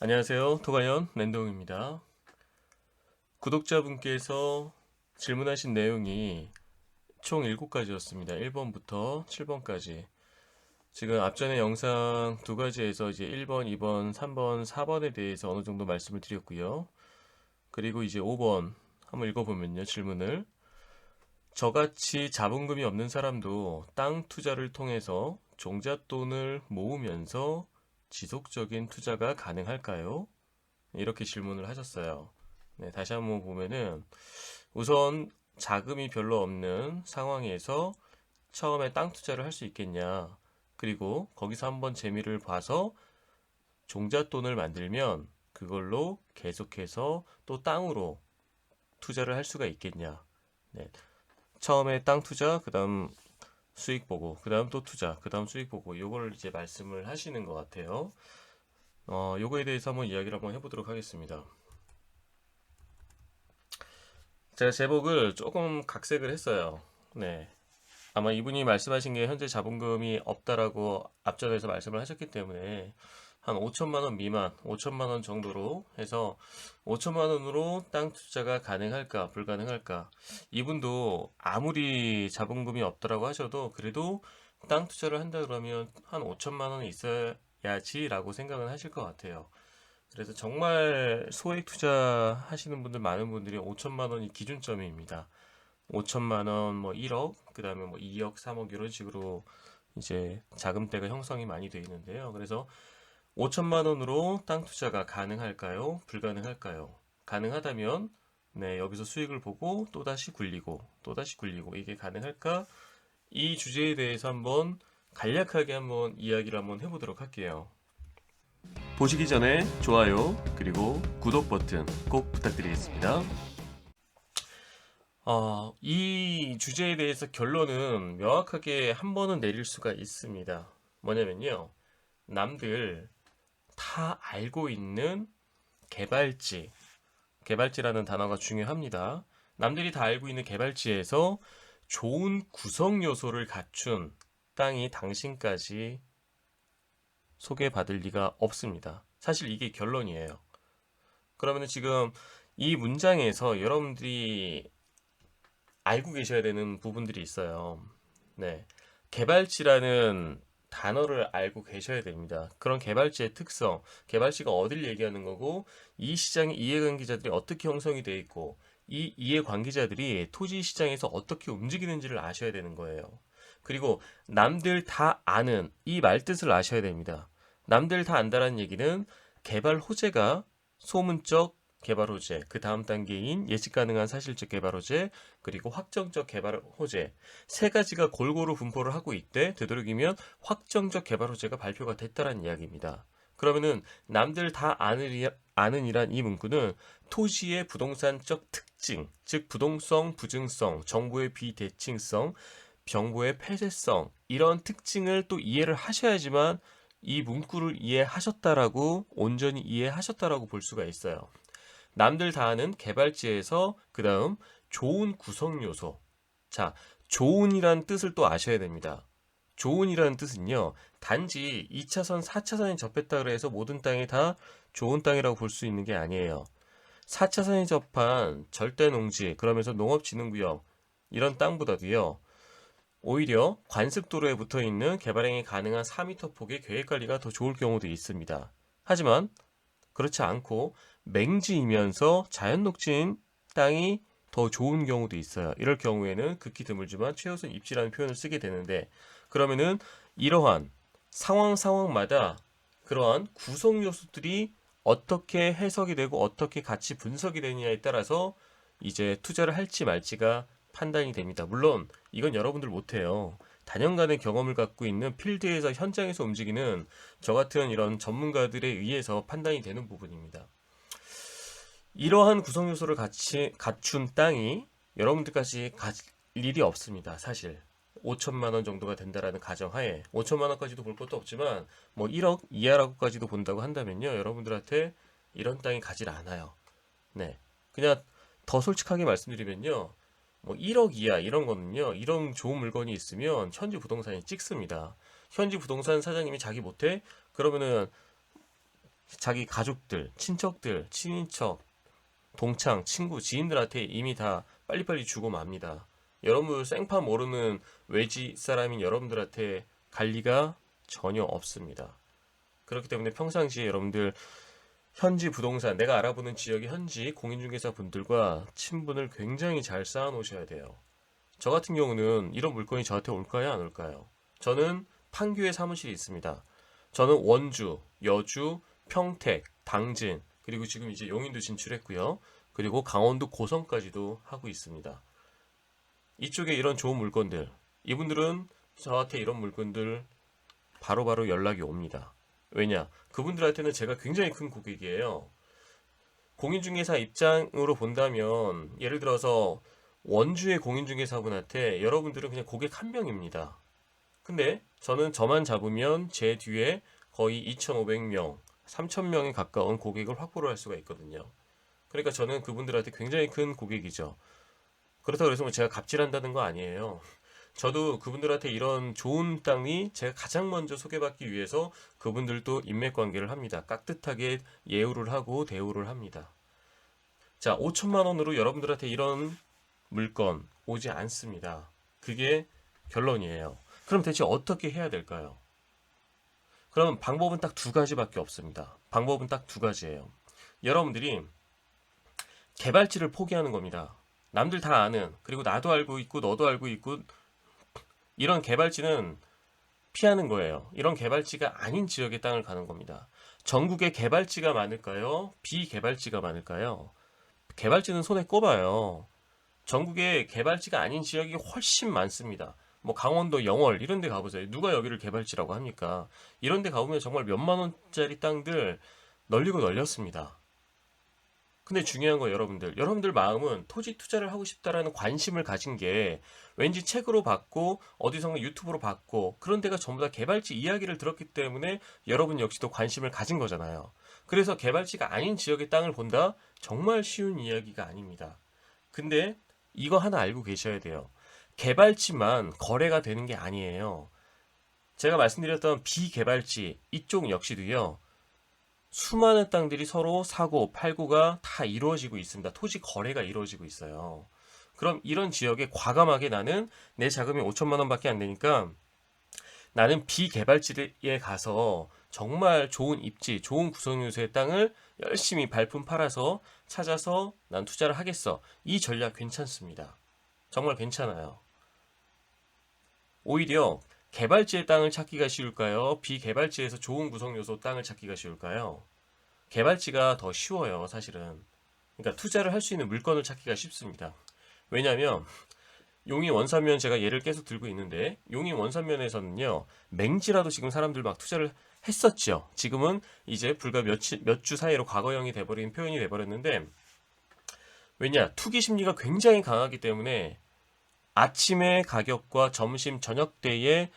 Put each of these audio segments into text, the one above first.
안녕하세요. 토가연 랜동입니다. 구독자분께서 질문하신 내용이 총 7가지였습니다. 1번부터 7번까지. 지금 앞전에 영상 두 가지에서 이제 1번, 2번, 3번, 4번에 대해서 어느 정도 말씀을 드렸고요. 그리고 이제 5번 한번 읽어보면요. 질문을 저같이 자본금이 없는 사람도 땅 투자를 통해서 종잣돈을 모으면서 지속적인 투자가 가능할까요? 이렇게 질문을 하셨어요. 네, 다시 한번 보면은 우선 자금이 별로 없는 상황에서 처음에 땅 투자를 할 수 있겠냐. 그리고 거기서 한번 재미를 봐서 종잣돈을 만들면 그걸로 계속해서 또 땅으로 투자를 할 수가 있겠냐. 네, 처음에 땅 투자, 그 다음 수익 보고, 그 다음 또 투자, 그 다음 수익 보고, 요걸 이제 말씀을 하시는 것 같아요. 요거에 대해서 한번 이야기를 한번 해보도록 하겠습니다. 제가 제목을 조금 각색을 했어요. 네. 아마 이분이 말씀하신 게 현재 자본금이 없다라고 앞전에서 말씀을 하셨기 때문에 한 5천만 원 미만, 5천만 원 정도로 해서 5천만 원으로 땅 투자가 가능할까, 불가능할까? 이분도 아무리 자본금이 없다라고 하셔도 그래도 땅 투자를 한다 그러면 한 5천만 원이 있어야지라고 생각은 하실 것 같아요. 그래서 정말 소액 투자 하시는 분들 많은 분들이 5천만 원이 기준점입니다. 5천만 원, 뭐 1억, 그 다음에 뭐 2억, 3억 이런 식으로 이제 자금대가 형성이 많이 되어 있는데요. 그래서 5천만 원으로 땅 투자가 가능할까요? 불가능할까요? 가능하다면 네, 여기서 수익을 보고 또다시 굴리고 또다시 굴리고 이게 가능할까? 이 주제에 대해서 한번 간략하게 한번 이야기를 한번 해보도록 할게요. 보시기 전에 좋아요 그리고 구독 버튼 꼭 부탁드리겠습니다. 이 주제에 대해서 결론은 명확하게 한 번은 내릴 수가 있습니다. 뭐냐면요. 남들 다 알고 있는 개발지, 개발지라는 단어가 중요합니다. 남들이 다 알고 있는 개발지에서 좋은 구성 요소를 갖춘 땅이 당신까지 소개받을 리가 없습니다. 사실 이게 결론이에요. 그러면 지금 이 문장에서 여러분들이 알고 계셔야 되는 부분들이 있어요. 네. 개발지라는 단어를 알고 계셔야 됩니다. 그런 개발지의 특성, 개발지가 어딜 얘기하는 거고, 이 시장의 이해관계자들이 어떻게 형성이 되어 있고, 이 이해관계자들이 토지 시장에서 어떻게 움직이는지를 아셔야 되는 거예요. 그리고 남들 다 아는 이 말뜻을 아셔야 됩니다. 남들 다 안다라는 얘기는 개발 호재가 소문적 개발 호재, 그 다음 단계인 예측 가능한 사실적 개발 호재, 그리고 확정적 개발 호재 세 가지가 골고루 분포를 하고 있대. 되도록이면 확정적 개발 호재가 발표가 됐다라는 이야기입니다. 그러면은 남들 다 아는 이란 이 문구는 토지의 부동산적 특징, 즉 부동성, 부증성, 정보의 비대칭성, 정보의 폐쇄성 이런 특징을 또 이해를 하셔야지만 이 문구를 이해하셨다라고 온전히 이해하셨다라고 볼 수가 있어요. 남들 다 아는 개발지에서 그 다음 좋은 구성 요소. 자, 좋은이라는 뜻을 또 아셔야 됩니다. 좋은이라는 뜻은요, 단지 2차선, 4차선이 접했다 그래서 모든 땅이 다 좋은 땅이라고 볼 수 있는 게 아니에요. 4차선이 접한 절대농지, 그러면서 농업진흥구역, 이런 땅보다도요, 오히려 관습도로에 붙어 있는 개발행위 가능한 4m 폭의 계획관리가 더 좋을 경우도 있습니다. 하지만 그렇지 않고 맹지이면서 자연 녹지인 땅이 더 좋은 경우도 있어요. 이럴 경우에는 극히 드물지만 최우선 입지라는 표현을 쓰게 되는데 그러면은 이러한 상황마다 그러한 구성 요소들이 어떻게 해석이 되고 어떻게 같이 분석이 되느냐에 따라서 이제 투자를 할지 말지가 판단이 됩니다. 물론 이건 여러분들 못해요. 다년간의 경험을 갖고 있는 필드에서 현장에서 움직이는 저 같은 이런 전문가들에 의해서 판단이 되는 부분입니다. 이러한 구성 요소를 같이 갖춘 땅이 여러분들까지 갈 일이 없습니다. 사실 5천만 원 정도가 된다라는 가정하에 5천만 원까지도 볼 것도 없지만 뭐 1억 이하라고까지도 본다고 한다면요. 여러분들한테 이런 땅이 가질 않아요. 네. 그냥 더 솔직하게 말씀드리면요. 뭐 1억 이하 이런 거는요. 이런 좋은 물건이 있으면 현지 부동산이 찍습니다. 현지 부동산 사장님이 자기 못해? 그러면은 자기 가족들, 친척들, 친인척, 동창, 친구, 지인들한테 이미 다 빨리빨리 주고 맙니다. 여러분 생파 모르는 외지 사람인 여러분들한테 갈 리가 전혀 없습니다. 그렇기 때문에 평상시에 여러분들 현지 부동산, 내가 알아보는 지역의 현지 공인중개사 분들과 친분을 굉장히 잘 쌓아 놓으셔야 돼요. 저 같은 경우는 이런 물건이 저한테 올까요, 안 올까요? 저는 판교에 사무실이 있습니다. 저는 원주, 여주, 평택, 당진, 그리고 지금 이제 용인도 진출했고요. 그리고 강원도 고성까지도 하고 있습니다. 이쪽에 이런 좋은 물건들, 이분들은 저한테 이런 물건들 바로바로 연락이 옵니다. 왜냐? 그분들한테는 제가 굉장히 큰 고객이에요. 공인중개사 입장으로 본다면 예를 들어서 원주의 공인중개사분한테 여러분들은 그냥 고객 한 명입니다. 근데 저는 저만 잡으면 제 뒤에 거의 2,500명, 3,000명에 가까운 고객을 확보를 할 수가 있거든요. 그러니까 저는 그분들한테 굉장히 큰 고객이죠. 그렇다고 해서 제가 갑질한다는 거 아니에요. 저도 그분들한테 이런 좋은 땅이 제가 가장 먼저 소개받기 위해서 그분들도 인맥관계를 합니다. 깍듯하게 예우를 하고 대우를 합니다. 자, 5천만 원으로 여러분들한테 이런 물건 오지 않습니다. 그게 결론이에요. 그럼 대체 어떻게 해야 될까요? 그럼 방법은 딱 두 가지밖에 없습니다. 방법은 딱 두 가지예요. 여러분들이 개발지를 포기하는 겁니다. 남들 다 아는, 그리고 나도 알고 있고 너도 알고 있고 이런 개발지는 피하는 거예요. 이런 개발지가 아닌 지역의 땅을 가는 겁니다. 전국에 개발지가 많을까요? 비개발지가 많을까요? 개발지는 손에 꼽아요. 전국에 개발지가 아닌 지역이 훨씬 많습니다. 뭐 강원도 영월 이런 데 가보세요. 누가 여기를 개발지라고 합니까? 이런 데 가보면 정말 몇만 원짜리 땅들 널리고 널렸습니다. 근데 중요한 거 여러분들 마음은 토지 투자를 하고 싶다라는 관심을 가진 게 왠지 책으로 봤고 어디선가 유튜브로 봤고 그런 데가 전부 다 개발지 이야기를 들었기 때문에 여러분 역시도 관심을 가진 거잖아요. 그래서 개발지가 아닌 지역의 땅을 본다? 정말 쉬운 이야기가 아닙니다. 근데 이거 하나 알고 계셔야 돼요. 개발지만 거래가 되는 게 아니에요. 제가 말씀드렸던 비개발지 이쪽 역시도요. 수많은 땅들이 서로 사고 팔고가 다 이루어지고 있습니다. 토지 거래가 이루어지고 있어요. 그럼 이런 지역에 과감하게 나는 내 자금이 5천만 원밖에 안 되니까 나는 비개발지에 가서 정말 좋은 입지, 좋은 구성요소의 땅을 열심히 발품 팔아서 찾아서 난 투자를 하겠어. 이 전략 괜찮습니다. 정말 괜찮아요. 오히려 개발지의 땅을 찾기가 쉬울까요? 비개발지에서 좋은 구성요소 땅을 찾기가 쉬울까요? 개발지가 더 쉬워요, 사실은. 그러니까 투자를 할 수 있는 물건을 찾기가 쉽습니다. 왜냐하면 용인 원산면 제가 예를 계속 들고 있는데 용인 원산면에서는요 맹지라도 지금 사람들 막 투자를 했었죠. 지금은 이제 불과 몇 주 사이로 과거형이 돼버린 표현이 돼버렸는데 왜냐 투기 심리가 굉장히 강하기 때문에 아침의 가격과 점심 저녁 때의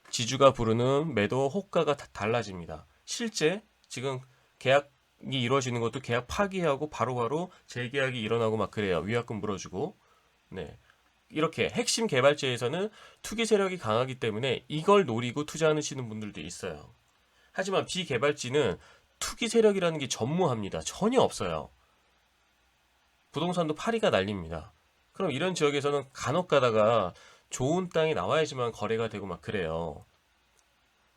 지주가 부르는 매도 호가가 달라집니다. 실제 지금 계약이 이루어지는 것도 계약 파기하고 바로바로 재계약이 일어나고 막 그래요. 위약금 물어주고. 네. 이렇게 핵심 개발지에서는 투기 세력이 강하기 때문에 이걸 노리고 투자하시는 분들도 있어요. 하지만 비개발지는 투기 세력이라는 게 전무합니다. 전혀 없어요. 부동산도 파리가 날립니다. 그럼 이런 지역에서는 간혹 가다가 좋은 땅이 나와야지만 거래가 되고 막 그래요.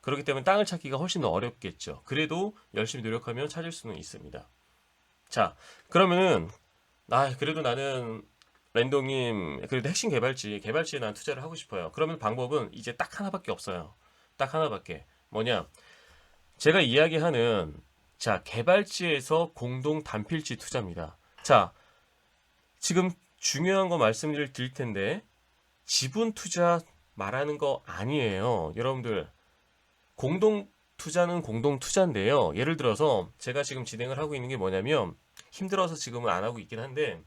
그렇기 때문에 땅을 찾기가 훨씬 더 어렵겠죠. 그래도 열심히 노력하면 찾을 수는 있습니다. 자, 그러면은 그래도 나는 랜동님 그래도 핵심 개발지에 난 투자를 하고 싶어요. 그러면 방법은 이제 딱 하나밖에 없어요. 딱 하나밖에. 뭐냐? 제가 이야기하는 개발지에서 공동 단필지 투자입니다. 자, 지금 중요한 거 말씀을 드릴 텐데 지분 투자 말하는 거 아니에요. 여러분들 공동 투자는 공동 투자인데요. 예를 들어서 제가 지금 진행을 하고 있는 게 뭐냐면 힘들어서 지금은 안 하고 있긴 한데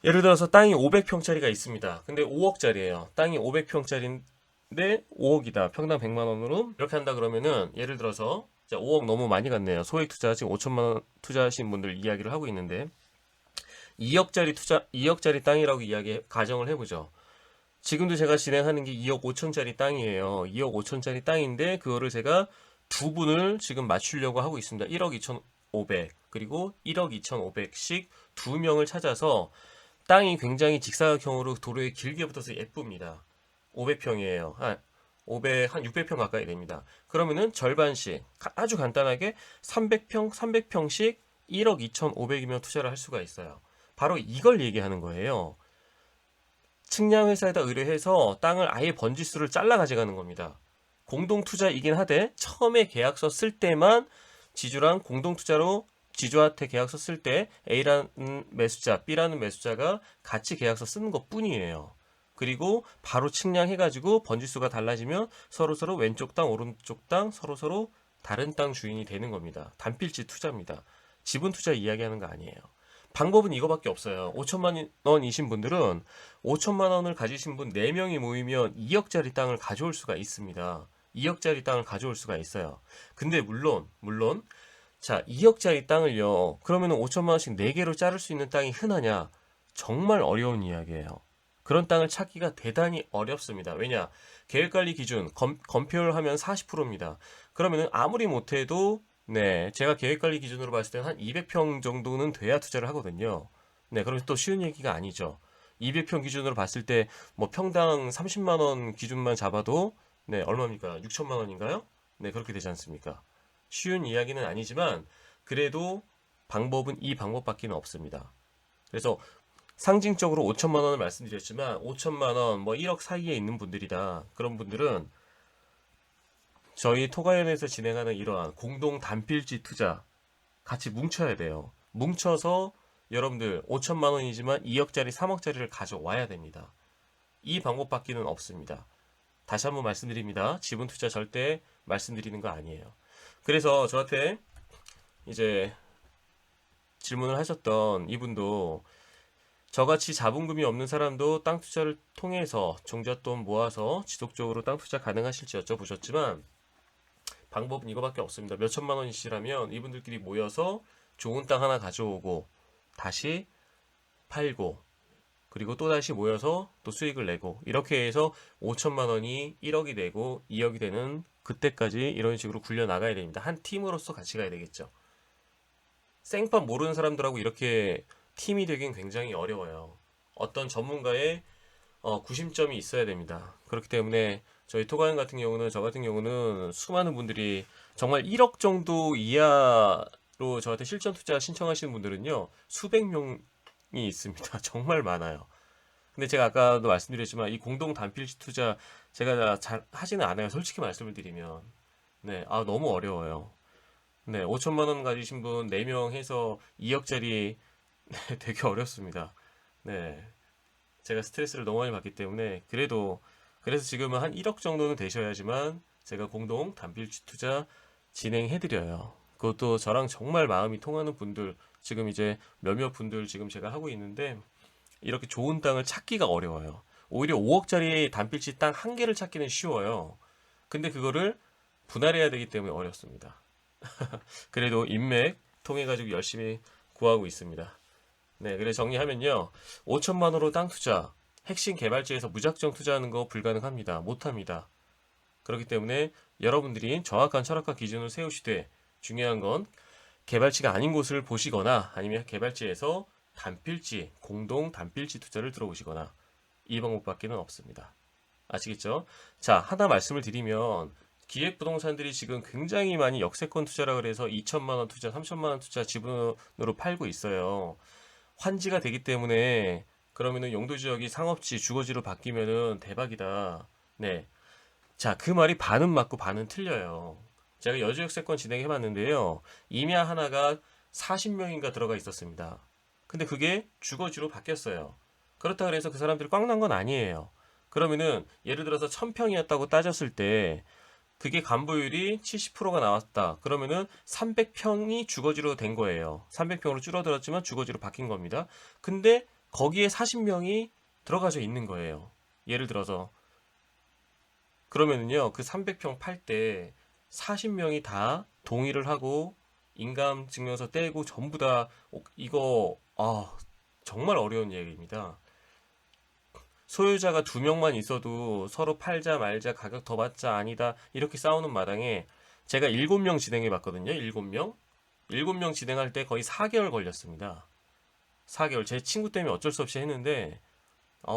예를 들어서 땅이 500평짜리가 있습니다. 근데 5억짜리예요. 땅이 500평짜리인데 5억이다. 평당 100만 원으로 이렇게 한다 그러면은 예를 들어서 5억 너무 많이 갔네요. 소액 투자 지금 5천만 원 투자하신 분들 이야기를 하고 있는데 2억짜리 땅이라고 가정을 해보죠. 지금도 제가 진행하는 게 2억 5천짜리 땅이에요. 2억 5천짜리 땅인데 그거를 제가 두 분을 지금 맞추려고 하고 있습니다. 1억 2,500 그리고 1억 2,500씩 두 명을 찾아서 땅이 굉장히 직사각형으로 도로에 길게 붙어서 예쁩니다. 500평이에요. 한 600평 가까이 됩니다. 그러면은 절반씩 아주 간단하게 300평, 300평씩 1억 2,500이면 투자를 할 수가 있어요. 바로 이걸 얘기하는 거예요. 측량회사에다 의뢰해서 땅을 아예 번지수를 잘라 가져가는 겁니다. 공동투자이긴 하되 처음에 계약서 쓸 때만 지주랑 공동투자로 지주한테 계약서 쓸 때 A라는 매수자, B라는 매수자가 같이 계약서 쓰는 것 뿐이에요. 그리고 바로 측량해가지고 번지수가 달라지면 서로서로 왼쪽 땅, 오른쪽 땅, 서로서로 다른 땅 주인이 되는 겁니다. 단필지 투자입니다. 지분 투자 이야기하는 거 아니에요. 방법은 이거밖에 없어요. 5천만 원이신 분들은 5천만 원을 가지신 분 4명이 모이면 2억짜리 땅을 가져올 수가 있습니다. 2억짜리 땅을 가져올 수가 있어요. 근데 물론 자, 2억짜리 땅을요. 그러면은 5천만 원씩 4개로 자를 수 있는 땅이 흔하냐? 정말 어려운 이야기예요. 그런 땅을 찾기가 대단히 어렵습니다. 왜냐? 계획관리 기준 검표를 하면 40%입니다. 그러면은 아무리 못해도 네, 제가 계획관리 기준으로 봤을 때는 한 200평 정도는 돼야 투자를 하거든요. 네, 그럼 또 쉬운 얘기가 아니죠. 200평 기준으로 봤을 때 뭐 평당 30만 원 기준만 잡아도 네, 얼마입니까? 6천만 원인가요? 네, 그렇게 되지 않습니까? 쉬운 이야기는 아니지만 그래도 방법은 이 방법밖에 없습니다. 그래서 상징적으로 5천만 원을 말씀드렸지만 5천만 원, 뭐 1억 사이에 있는 분들이다. 그런 분들은 저희 토가연에서 진행하는 이러한 공동 단필지 투자 같이 뭉쳐야 돼요. 뭉쳐서 여러분들 5천만 원이지만 2억짜리, 3억짜리를 가져와야 됩니다. 이 방법밖에는 없습니다. 다시 한번 말씀드립니다. 지분 투자 절대 말씀드리는 거 아니에요. 그래서 저한테 이제 질문을 하셨던 이분도 저같이 자본금이 없는 사람도 땅 투자를 통해서 종잣돈 모아서 지속적으로 땅 투자 가능하실지 여쭤보셨지만 방법은 이거밖에 없습니다. 몇 천만 원이시라면 이분들끼리 모여서 좋은 땅 하나 가져오고 다시 팔고 그리고 또 다시 모여서 또 수익을 내고 이렇게 해서 5천만 원이 1억이 되고 2억이 되는 그때까지 이런 식으로 굴려 나가야 됩니다. 한 팀으로서 같이 가야 되겠죠. 생판 모르는 사람들하고 이렇게 팀이 되긴 굉장히 어려워요. 어떤 전문가의 구심점이 있어야 됩니다. 그렇기 때문에 저희 토가연 같은 경우는 저 같은 경우는 수많은 분들이 정말 1억 정도 이하로 저한테 실전 투자 신청하시는 분들은요 수백 명이 있습니다. 정말 많아요. 근데 제가 아까도 말씀드렸지만 이 공동 단필지 투자 제가 잘 하지는 않아요. 솔직히 말씀을 드리면 네, 너무 어려워요. 네, 5천만 원 가지신 분 4명 해서 2억짜리 되게 어렵습니다. 네, 제가 스트레스를 너무 많이 받기 때문에 그래서 지금은 한 1억 정도는 되셔야지만 제가 공동 단필지 투자 진행해드려요. 그것도 저랑 정말 마음이 통하는 분들 지금 이제 몇몇 분들 지금 제가 하고 있는데 이렇게 좋은 땅을 찾기가 어려워요. 오히려 5억짜리 단필지 땅 한 개를 찾기는 쉬워요. 근데 그거를 분할해야 되기 때문에 어렵습니다. 그래도 인맥 통해 가지고 열심히 구하고 있습니다. 네, 그래 정리하면요. 5천만 원으로 땅 투자, 핵심 개발지에서 무작정 투자하는 거 불가능합니다. 못합니다. 그렇기 때문에 여러분들이 정확한 철학과 기준을 세우시되 중요한 건 개발지가 아닌 곳을 보시거나 아니면 개발지에서 단필지, 공동 단필지 투자를 들어보시거나 이 방법밖에는 없습니다. 아시겠죠? 자, 하나 말씀을 드리면 기획부동산들이 지금 굉장히 많이 역세권 투자라 그래서 2천만 원 투자, 3천만 원 투자 지분으로 팔고 있어요. 환지가 되기 때문에 그러면은 용도지역이 상업지, 주거지로 바뀌면은 대박이다. 네. 자, 그 말이 반은 맞고 반은 틀려요. 제가 여주역세권 진행해봤는데요. 임야 하나가 40명인가 들어가 있었습니다. 근데 그게 주거지로 바뀌었어요. 그렇다 그래서 그 사람들이 꽉 난 건 아니에요. 그러면은 예를 들어서 1000평이었다고 따졌을 때 그게 간보율이 70%가 나왔다. 그러면은 300평이 주거지로 된 거예요. 300평으로 줄어들었지만 주거지로 바뀐 겁니다. 근데 거기에 40명이 들어가져 있는 거예요. 예를 들어서 그러면은요, 그 300평 팔 때 40명이 다 동의를 하고 인감 증명서 떼고 전부 다 이거 정말 어려운 얘기입니다. 소유자가 2명만 있어도 서로 팔자 말자 가격 더 받자 아니다 이렇게 싸우는 마당에 제가 7명 진행해 봤거든요. 7명. 7명 진행할 때 거의 4개월 걸렸습니다. 4개월. 제 친구 때문에 어쩔 수 없이 했는데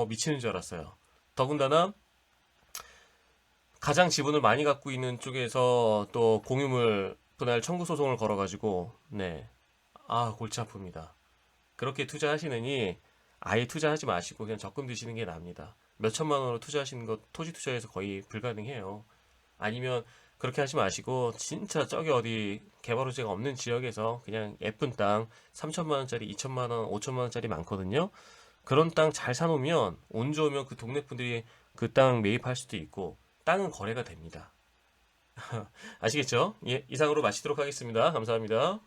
미치는 줄 알았어요. 더군다나 가장 지분을 많이 갖고 있는 쪽에서 또 공유물 분할 청구 소송을 걸어가지고 네. 골치 아픕니다. 그렇게 투자하시느니 아예 투자하지 마시고 그냥 적금 드시는 게 납니다. 몇 천만 원으로 투자하시는 것 토지 투자에서 거의 불가능해요. 아니면 그렇게 하지 마시고 진짜 저기 어디 개발 호재가 없는 지역에서 그냥 예쁜 땅 3천만 원짜리, 2천만 원, 5천만 원짜리 많거든요. 그런 땅 잘 사놓으면 운 좋으면 그 동네 분들이 그 땅 매입할 수도 있고 땅은 거래가 됩니다. 아시겠죠? 예, 이상으로 마치도록 하겠습니다. 감사합니다.